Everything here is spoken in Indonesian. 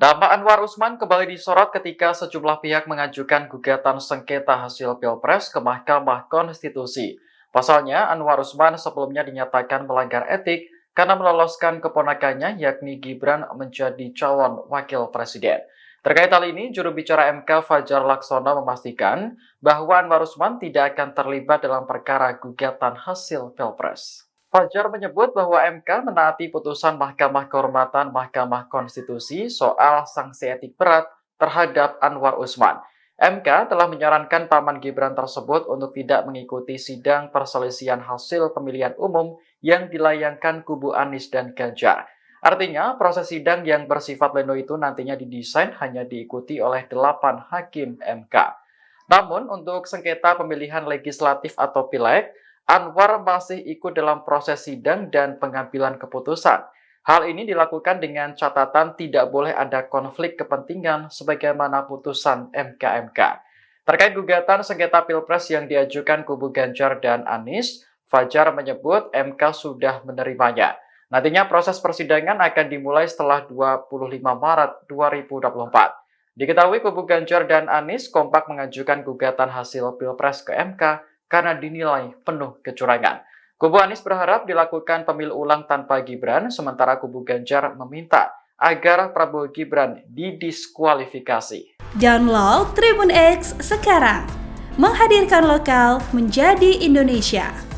Nama Anwar Usman kembali disorot ketika sejumlah pihak mengajukan gugatan sengketa hasil Pilpres ke Mahkamah Konstitusi. Pasalnya, Anwar Usman sebelumnya dinyatakan melanggar etik karena meloloskan keponakannya yakni Gibran menjadi calon wakil presiden. Terkait hal ini, juru bicara MK Fajar Laksono memastikan bahwa Anwar Usman tidak akan terlibat dalam perkara gugatan hasil Pilpres. Fajar menyebut bahwa MK menaati putusan Mahkamah Kehormatan Mahkamah Konstitusi soal sanksi etik berat terhadap Anwar Usman. MK telah menyarankan paman Gibran tersebut untuk tidak mengikuti sidang perselisihan hasil pemilihan umum yang dilayangkan kubu Anies dan Ganjar. Artinya, proses sidang yang bersifat pleno itu nantinya didesain hanya diikuti oleh 8 hakim MK. Namun, untuk sengketa pemilihan legislatif atau pileg, Anwar masih ikut dalam proses sidang dan pengambilan keputusan. Hal ini dilakukan dengan catatan tidak boleh ada konflik kepentingan sebagaimana putusan MK-MK. Terkait gugatan sengketa Pilpres yang diajukan kubu Ganjar dan Anies, Fajar menyebut MK sudah menerimanya. Nantinya proses persidangan akan dimulai setelah 25 Maret 2024. Diketahui kubu Ganjar dan Anies kompak mengajukan gugatan hasil Pilpres ke MK karena dinilai penuh kecurangan. Kubu Anies berharap dilakukan pemilu ulang tanpa Gibran, sementara kubu Ganjar meminta agar Prabowo Gibran didiskualifikasi. Download Tribun X sekarang, menghadirkan lokal menjadi Indonesia.